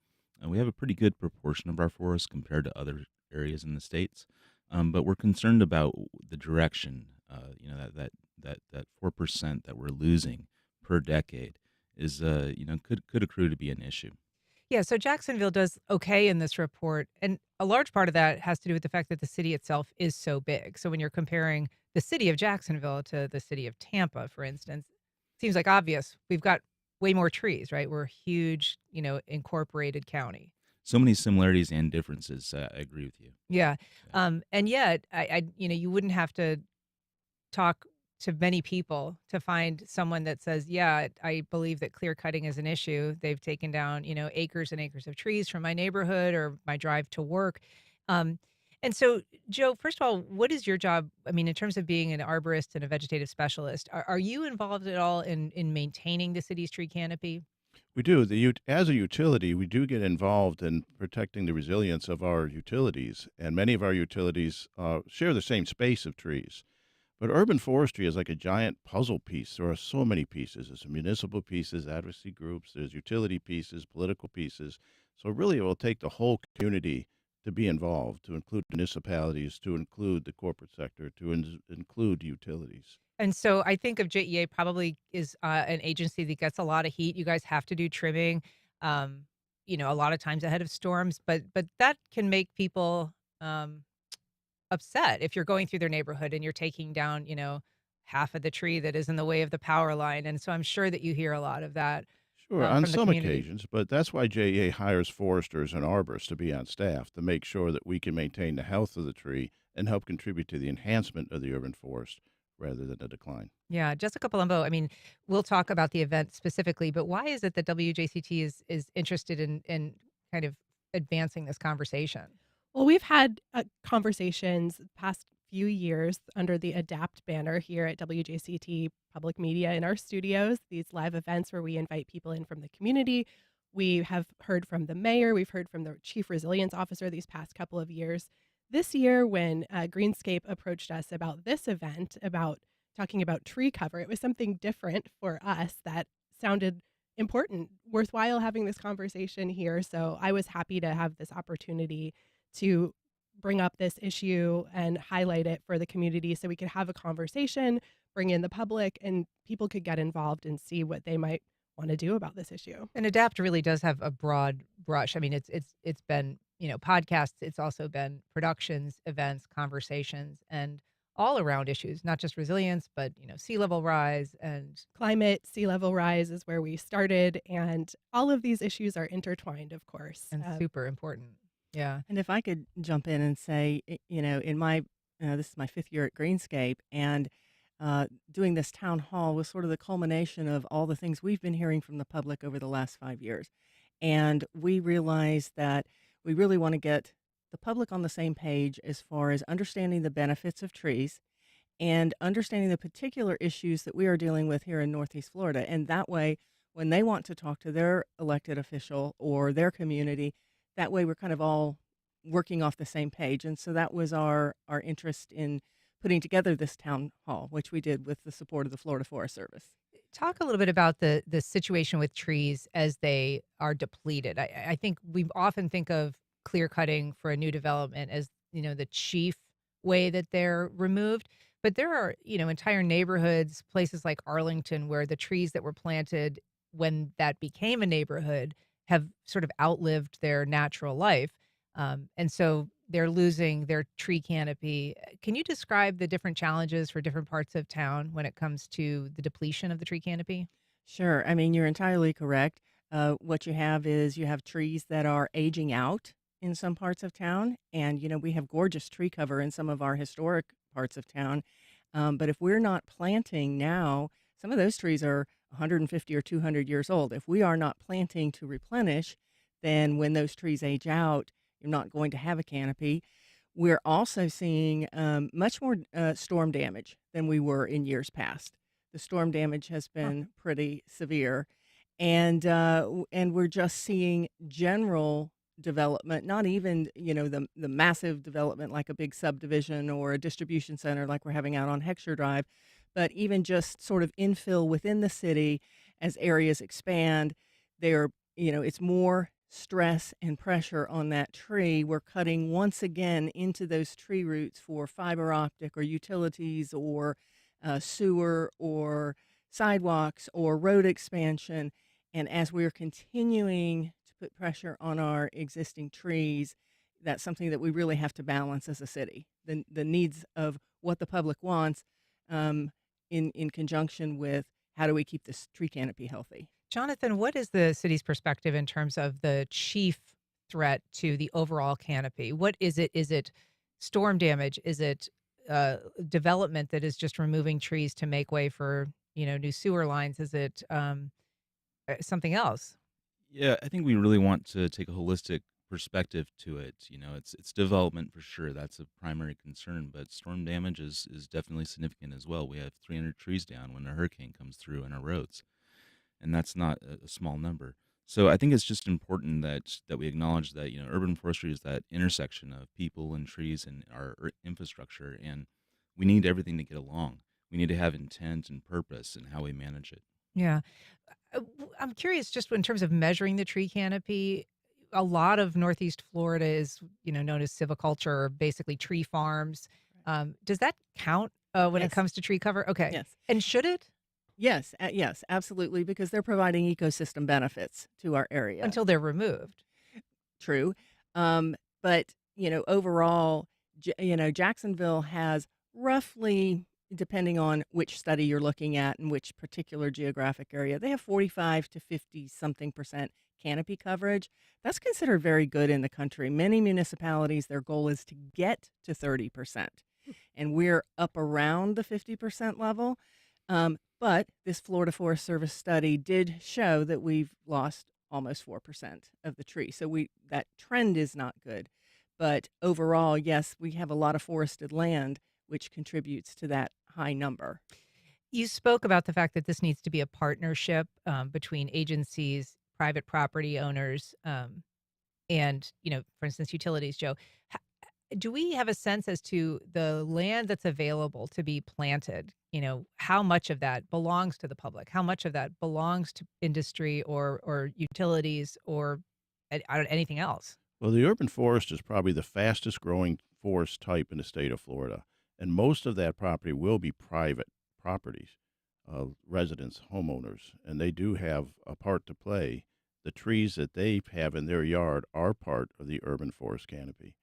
Speaker 19: We have a pretty good proportion of our forests compared to other areas in the states, but we're concerned about the direction. That 4% that we're losing per decade is could accrue to be an issue.
Speaker 1: Yeah, so Jacksonville does okay in this report, and a large part of that has to do with the fact that the city itself is so big. So when you're comparing the city of Jacksonville to the city of Tampa, for instance, it seems like obvious. We've got way more trees, right? We're a huge, incorporated county.
Speaker 19: So many similarities and differences. I agree with you.
Speaker 1: Yeah. And yet, you wouldn't have to talk to many people to find someone that says, yeah, I believe that clear cutting is an issue. They've taken down, acres and acres of trees from my neighborhood or my drive to work. And so, Joe, first of all, what is your job? I mean, in terms of being an arborist and a vegetative specialist, are you involved at all in maintaining the city's tree canopy?
Speaker 20: We do. As a utility, we do get involved in protecting the resilience of our utilities, and many of our utilities share the same space of trees. But urban forestry is like a giant puzzle piece. There are so many pieces. There's municipal pieces, advocacy groups, there's utility pieces, political pieces. So really it will take the whole community to be involved, to include municipalities, to include the corporate sector, to include utilities.
Speaker 1: And so I think of JEA probably is an agency that gets a lot of heat. You guys have to do trimming, a lot of times ahead of storms, but that can make people upset if you're going through their neighborhood and you're taking down, half of the tree that is in the way of the power line. And so I'm sure that you hear a lot of that.
Speaker 20: Sure, on
Speaker 1: from the
Speaker 20: some
Speaker 1: community.
Speaker 20: occasions, but that's why JEA hires foresters and arborists to be on staff to make sure that we can maintain the health of the tree and help contribute to the enhancement of the urban forest rather than the decline.
Speaker 1: Yeah, Jessica Palumbo, I mean, we'll talk about the event specifically, but why is it that WJCT is interested in kind of advancing this conversation?
Speaker 21: Well, we've had conversations the past few years under the ADAPT banner here at WJCT Public Media in our studios, these live events where we invite people in from the community We have heard from the mayor, we've heard from the chief resilience officer these past couple of years. This year, when Greenscape approached us about this event, about talking about tree cover, it was something different for us that sounded important, worthwhile having this conversation here. So I was happy to have this opportunity to bring up this issue and highlight it for the community so we could have a conversation, bring in the public, and people could get involved and see what they might want to do about this issue.
Speaker 1: And ADAPT really does have a broad brush. I mean, it's been, podcasts, it's also been productions, events, conversations, and all around issues, not just resilience, but, sea level rise and
Speaker 21: climate. Sea level rise is where we started, and all of these issues are intertwined, of course.
Speaker 1: And super important. Yeah.
Speaker 18: And if I could jump in and say, in my, this is my 5th year at Greenscape, and doing this town hall was sort of the culmination of all the things we've been hearing from the public over the last 5 years. And we realized that we really want to get the public on the same page as far as understanding the benefits of trees and understanding the particular issues that we are dealing with here in Northeast Florida. And that way, when they want to talk to their elected official or their community, that way we're kind of all working off the same page. And so that was our interest in putting together this town hall, which we did with the support of the Florida Forest Service.
Speaker 1: Talk a little bit about the situation with trees as they are depleted. I think we often think of clear cutting for a new development as, the chief way that they're removed. But there are, entire neighborhoods, places like Arlington, where the trees that were planted when that became a neighborhood have sort of outlived their natural life. And so they're losing their tree canopy. Can you describe the different challenges for different parts of town when it comes to the depletion of the tree canopy?
Speaker 18: Sure. I mean, you're entirely correct. What you have is you have trees that are aging out in some parts of town. And, we have gorgeous tree cover in some of our historic parts of town. But if we're not planting now, some of those trees are 150 or 200 years old. If we are not planting to replenish, then when those trees age out, you're not going to have a canopy. We're also seeing much more storm damage than we were in years past. The storm damage has been pretty severe, and we're just seeing general development, not even the massive development like a big subdivision or a distribution center like we're having out on Heckscher Drive, but even just sort of infill within the city as areas expand. It's more stress and pressure on that tree. We're cutting once again into those tree roots for fiber optic or utilities or sewer or sidewalks or road expansion. And as we're continuing to put pressure on our existing trees, that's something that we really have to balance as a city. The needs of what the public wants in conjunction with how do we keep this tree canopy healthy.
Speaker 1: Jonathan, what is the city's perspective in terms of the chief threat to the overall canopy? What is it? Is it storm damage? Is it development that is just removing trees to make way for, new sewer lines? Is it something else?
Speaker 19: Yeah, I think we really want to take a holistic perspective to it. It's development for sure. That's a primary concern, but storm damage is definitely significant as well. We have 300 trees down when a hurricane comes through in our roads, and that's not a small number. So I think it's just important that we acknowledge that urban forestry is that intersection of people and trees and our infrastructure, and we need everything to get along. We need to have intent and purpose in how we manage it.
Speaker 1: Yeah. I'm curious, just in terms of measuring the tree canopy, a lot of Northeast Florida is, known as silviculture, or basically tree farms. Does that count when it
Speaker 18: Yes.
Speaker 1: comes to tree cover? Okay.
Speaker 18: Yes.
Speaker 1: And should it?
Speaker 18: Yes, yes, absolutely, because they're providing ecosystem benefits to our area.
Speaker 1: Until they're removed.
Speaker 18: True. But, overall, Jacksonville has roughly, depending on which study you're looking at and which particular geographic area, they have 45 to 50 something percent canopy coverage. That's considered very good in the country. Many municipalities, their goal is to get to 30%, and we're up around the 50% level. But this Florida Forest Service study did show that we've lost almost 4% of the tree. So that trend is not good. But overall, yes, we have a lot of forested land, which contributes to that high number.
Speaker 1: You spoke about the fact that this needs to be a partnership between agencies, private property owners, and, for instance, utilities, Joe. Do we have a sense as to the land that's available to be planted? How much of that belongs to the public? How much of that belongs to industry or utilities or anything else?
Speaker 20: Well, the urban forest is probably the fastest growing forest type in the state of Florida, and most of that property will be private properties, residents, homeowners, and they do have a part to play. The trees that they have in their yard are part of the urban forest canopy.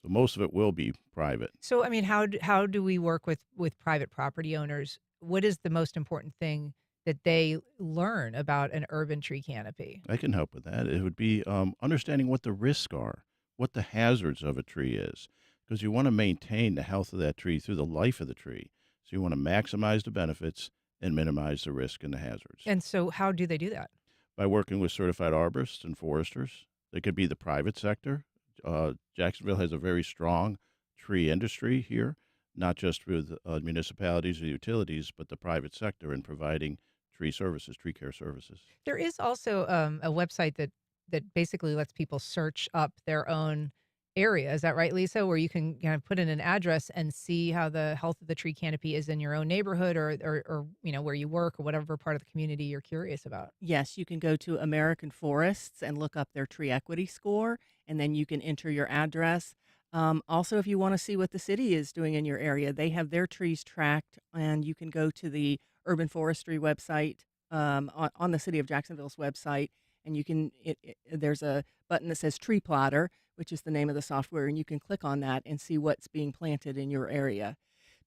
Speaker 20: So most of it will be private.
Speaker 1: So, I mean, how do we work with private property owners? What is the most important thing that they learn about an urban tree canopy?
Speaker 20: I can help with that. It would be understanding what the risks are, what the hazards of a tree is, because you want to maintain the health of that tree through the life of the tree. So you want to maximize the benefits and minimize the risk and the hazards.
Speaker 1: And so how do they do that?
Speaker 20: By working with certified arborists and foresters. They could be the private sector. Jacksonville has a very strong tree industry here, not just with municipalities or utilities, but the private sector in providing tree services, tree care services.
Speaker 1: There is also a website that basically lets people search up their own area. Is that right, Lisa? Where you can kind of put in an address and see how the health of the tree canopy is in your own neighborhood or where you work or whatever part of the community you're curious about.
Speaker 18: Yes, you can go to American Forests and look up their tree equity score, and then you can enter your address. Also, if you want to see what the city is doing in your area, they have their trees tracked, and you can go to the urban forestry website on the City of Jacksonville's website, and you can there's a button that says Tree Plotter, which is the name of the software, and you can click on that and see what's being planted in your area.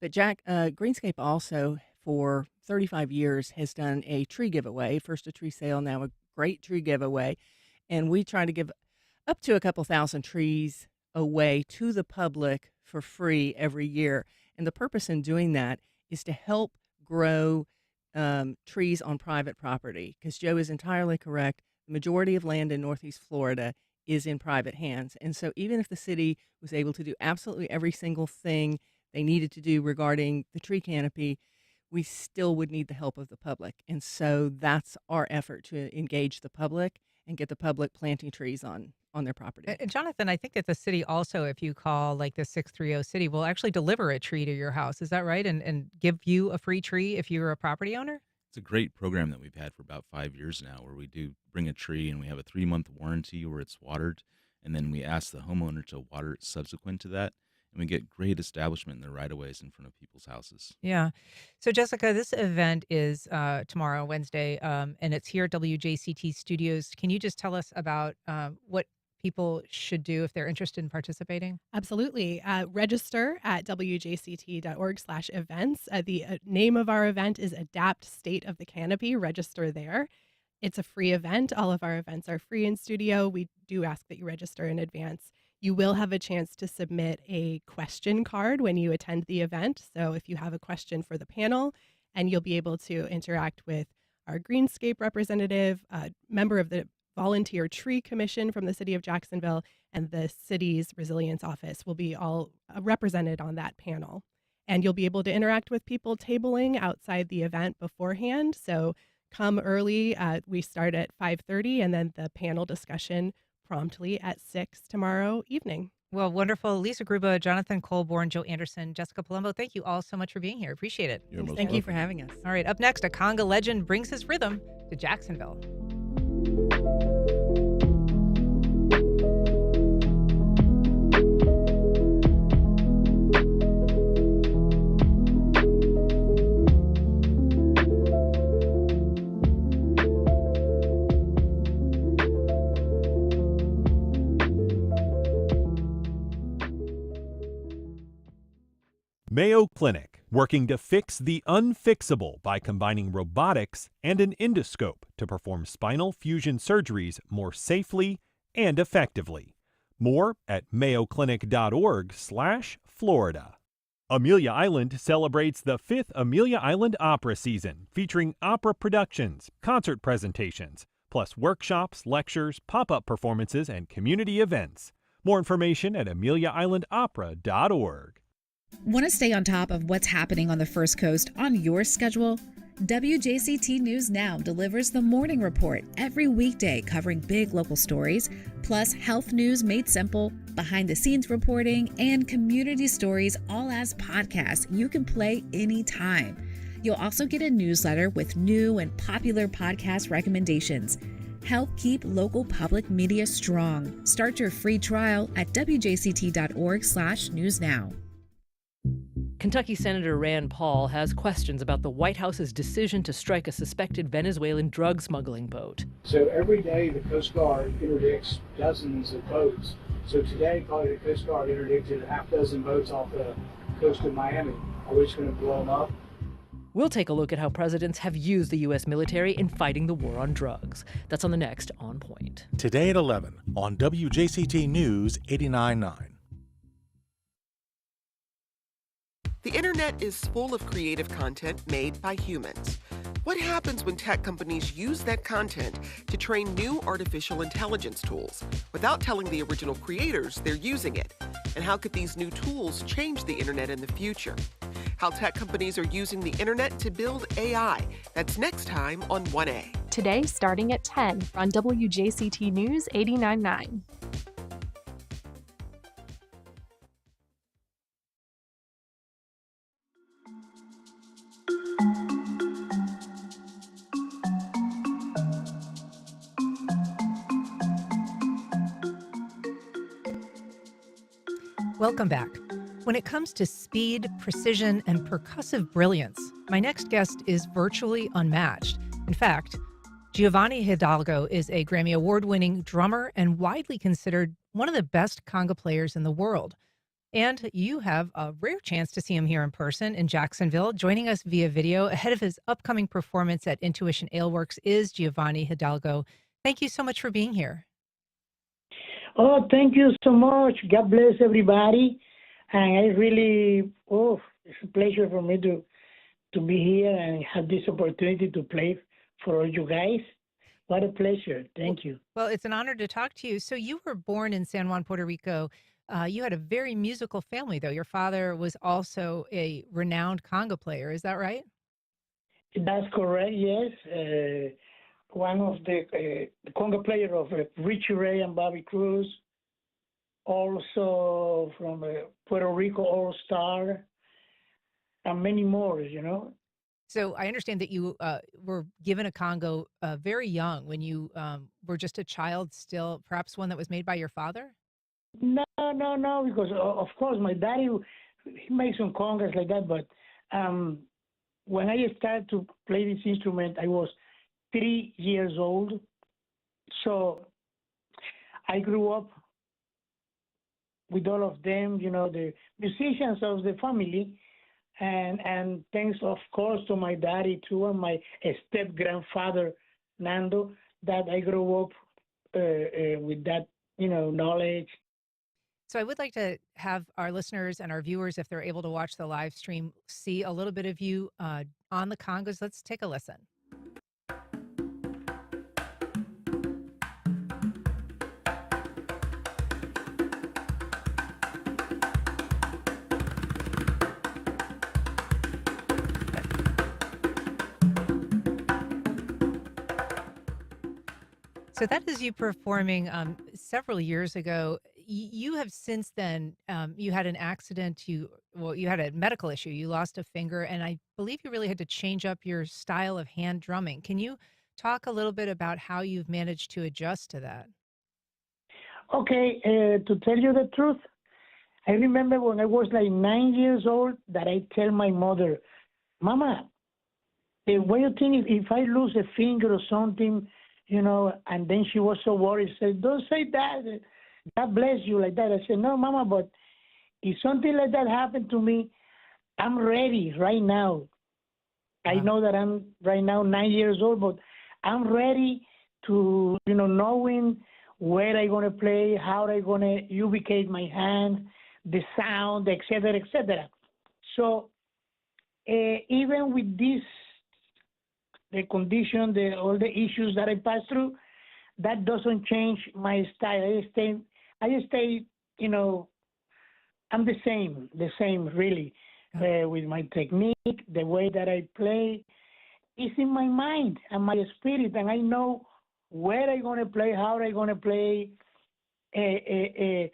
Speaker 18: But Greenscape also, for 35 years, has done a tree giveaway, first a tree sale, now a great tree giveaway, and we try to give up to a couple thousand trees away to the public for free every year. And the purpose in doing that is to help grow trees on private property, because Joe is entirely correct. The majority of land in Northeast Florida is in private hands. And so even if the city was able to do absolutely every single thing they needed to do regarding the tree canopy, we still would need the help of the public. And so that's our effort, to engage the public and get the public planting trees on their property.
Speaker 1: And Jonathan, I think that the city also, if you call like the 630 city, will actually deliver a tree to your house. Is that right? And give you a free tree if you're a property owner?
Speaker 19: It's a great program that we've had for about 5 years now, where we do bring a tree and we have a 3-month warranty where it's watered, and then we ask the homeowner to water it subsequent to that, and we get great establishment in the right-of-ways in front of people's houses.
Speaker 1: Yeah. So, Jessica, this event is tomorrow, Wednesday, and it's here at WJCT Studios. Can you just tell us about what people should do if they're interested in participating?
Speaker 21: Absolutely. Register at wjct.org/events. The name of our event is Adapt State of the Canopy. Register there. It's a free event. All of our events are free in studio. We do ask that you register in advance. You will have a chance to submit a question card when you attend the event. So if you have a question for the panel, and you'll be able to interact with our Greenscape representative, a member of the Volunteer Tree Commission from the City of Jacksonville, and the city's resilience office will be all represented on that panel. And you'll be able to interact with people tabling outside the event beforehand. So come early. We start at 5:30, and then the panel discussion promptly at 6 tomorrow evening.
Speaker 1: Well, wonderful. Lisa Gruba, Jonathan Colborn, Joe Andersen, Jessica Palumbo, thank you all so much for being here. Appreciate it.
Speaker 18: Thank you for having us.
Speaker 1: All right, up next, a conga legend brings his rhythm to Jacksonville.
Speaker 4: Mayo Clinic, working to fix the unfixable by combining robotics and an endoscope to perform spinal fusion surgeries more safely and effectively. More at mayoclinic.org/Florida. Amelia Island celebrates the 5th Amelia Island Opera season, featuring opera productions, concert presentations, plus workshops, lectures, pop-up performances, and community events. More information at ameliaislandopera.org.
Speaker 22: Want to stay on top of what's happening on the First Coast on your schedule?
Speaker 5: WJCT News Now delivers the morning report every weekday covering big local stories, plus health news made simple, behind-the-scenes reporting, and community stories all as podcasts you can play anytime. You'll also get a newsletter with new and popular podcast recommendations. Help keep local public media strong. Start your free trial at wjct.org/newsnow.
Speaker 22: Kentucky Senator Rand Paul has questions about the White House's decision to strike a suspected Venezuelan drug smuggling boat.
Speaker 23: So every day the Coast Guard interdicts dozens of boats. So today probably the Coast Guard interdicted a half dozen boats off the coast of Miami. Are we just going to blow them up?
Speaker 22: We'll take a look at how presidents have used the U.S. military in fighting the war on drugs. That's on the next On Point.
Speaker 10: Today at 11 on WJCT News 89.9.
Speaker 24: The internet is full of creative content made by humans. What happens when tech companies use that content to train new artificial intelligence tools without telling the original creators they're using it? And how could these new tools change the internet in the future? How tech companies are using the internet to build AI. That's next time on 1A.
Speaker 25: Today, starting at 10 on WJCT News 89.9.
Speaker 1: Welcome back. When it comes to speed, precision, and percussive brilliance, my next guest is virtually unmatched. In fact, Giovanni Hidalgo is a Grammy Award-winning drummer and widely considered one of the best conga players in the world. And you have a rare chance to see him here in person in Jacksonville. Joining us via video ahead of his upcoming performance at Intuition Aleworks is Giovanni Hidalgo. Thank you so much for being here.
Speaker 26: Oh, thank you so much. God bless everybody. And I really, it's a pleasure for me to be here and have this opportunity to play for all you guys. What a pleasure. Thank you.
Speaker 1: Well, it's an honor to talk to you. So you were born in San Juan, Puerto Rico. You had a very musical family, though. Your father was also a renowned conga player. Is that right?
Speaker 26: That's correct, yes. One of the conga player of Richie Ray and Bobby Cruz. Also from Puerto Rico All-Star, and many more, you know.
Speaker 1: So I understand that you were given a conga very young when you were just a child still, perhaps one that was made by your father?
Speaker 26: No, because of course my daddy, he made some congas like that, but when I started to play this instrument, I was 3 years old. So I grew up with all of them, you know, the musicians of the family, and thanks, of course, to my daddy, too, and my step-grandfather, Nando, that I grew up with that, you know, knowledge.
Speaker 1: So I would like to have our listeners and our viewers, if they're able to watch the live stream, see a little bit of you on the congas. Let's take a listen. So that is you performing several years ago. You have since then, you had an accident, you had a medical issue, you lost a finger, and I believe you really had to change up your style of hand drumming. Can you talk a little bit about how you've managed to adjust to that?
Speaker 26: Okay, to tell you the truth, I remember when I was like 9 years old that I tell my mother, Mama, what do you think if I lose a finger or something, you know? And then she was so worried, said, don't say that. God bless you, like that. I said, no, Mama, but if something like that happened to me, I'm ready right now. I know that I'm right now 9 years old, but I'm ready to, you know, knowing where I'm going to play, how I'm going to ubicate my hand, the sound, et cetera, et cetera. So even with this, the condition, all the issues that I pass through, that doesn't change my style. I stay, you know, I'm the same, really, with my technique, the way that I play. it's in my mind and my spirit, and I know where I'm gonna play, how I'm gonna play, the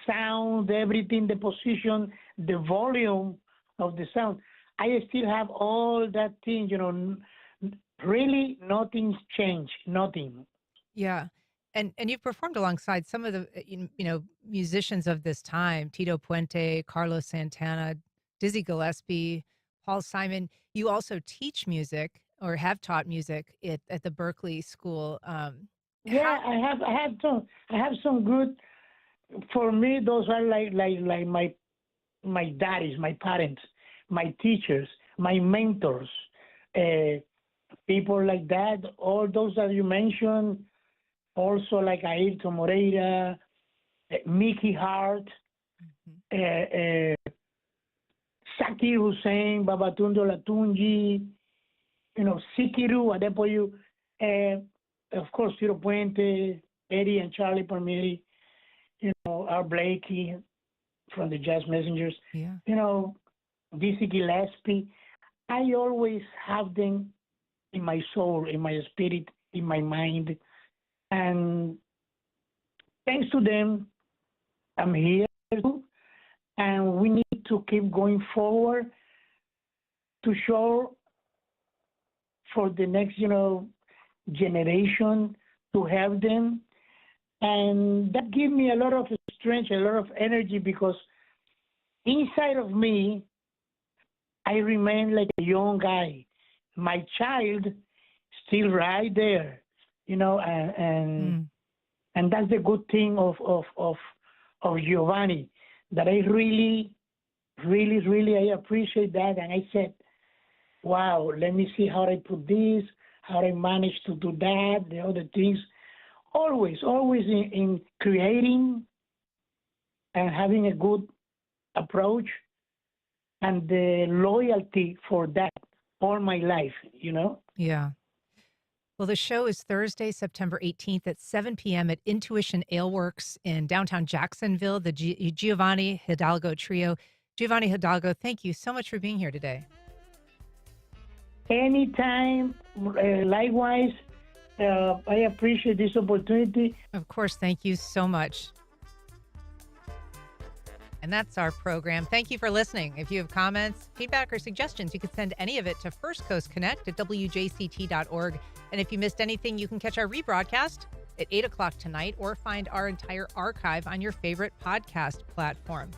Speaker 26: sound, everything, the position, the volume of the sound. I still have all that thing, really nothing's changed, nothing.
Speaker 1: Yeah. And you've performed alongside some of the musicians of this time, Tito Puente, Carlos Santana, Dizzy Gillespie, Paul Simon. You also teach music or have taught music at the Berkeley School.
Speaker 26: Yeah, I have some good. For me, those are like my daddies, my parents, my teachers, my mentors, people like that. All those that you mentioned, also like Ayrton Moreira, Mickey Hart, Saki Hussein, Babatunde Olatunji, Sikiru Adepoyu, of course, Tito Puente, Eddie and Charlie Palmieri, Art Blakey from the Jazz Messengers, Dizzy Gillespie. I always have them in my soul, in my spirit, in my mind. And thanks to them, I'm here too. And we need to keep going forward to show for the next, generation to have them. And that gives me a lot of strength, a lot of energy, because inside of me, I remain like a young guy. My child still right there, and that's the good thing of Giovanni, that I really, really, really, I appreciate that. And I said, wow, let me see how I put this, how I manage to do that, the other things. Always in creating and having a good approach and the loyalty for that all my life,
Speaker 1: Yeah. Well, the show is Thursday, September 18th at 7 p.m. at Intuition Ale Works in downtown Jacksonville, the Giovanni Hidalgo Trio. Giovanni Hidalgo, thank you so much for being here today.
Speaker 26: Anytime, likewise. I appreciate this opportunity.
Speaker 1: Of course, thank you so much. And that's our program. Thank you for listening. If you have comments, feedback, or suggestions, you can send any of it to First Coast Connect at WJCT.org. And if you missed anything, you can catch our rebroadcast at 8 o'clock tonight or find our entire archive on your favorite podcast platform.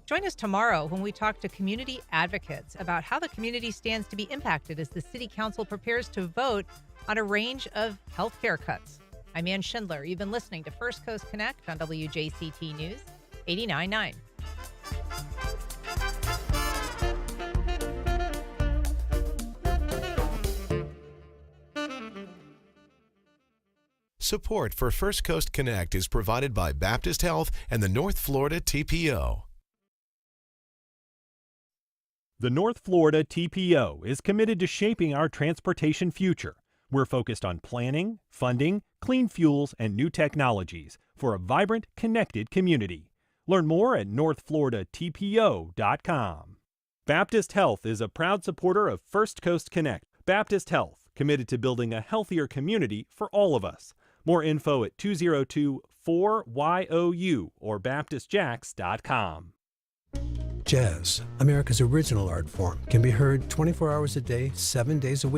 Speaker 1: Join us tomorrow when we talk to community advocates about how the community stands to be impacted as the City Council prepares to vote on a range of healthcare cuts. I'm Ann Schindler. You've been listening to First Coast Connect on WJCT News 89.9.
Speaker 2: Support for First Coast Connect is provided by Baptist Health and the North Florida TPO.
Speaker 4: The North Florida TPO is committed to shaping our transportation future. We're focused on planning, funding, clean fuels, and new technologies for a vibrant, connected community. Learn more at northfloridatpo.com. Baptist Health is a proud supporter of First Coast Connect. Baptist Health, committed to building a healthier community for all of us. More info at 202-4YOU or baptistjax.com.
Speaker 3: Jazz, America's original art form, can be heard 24 hours a day, 7 days a week.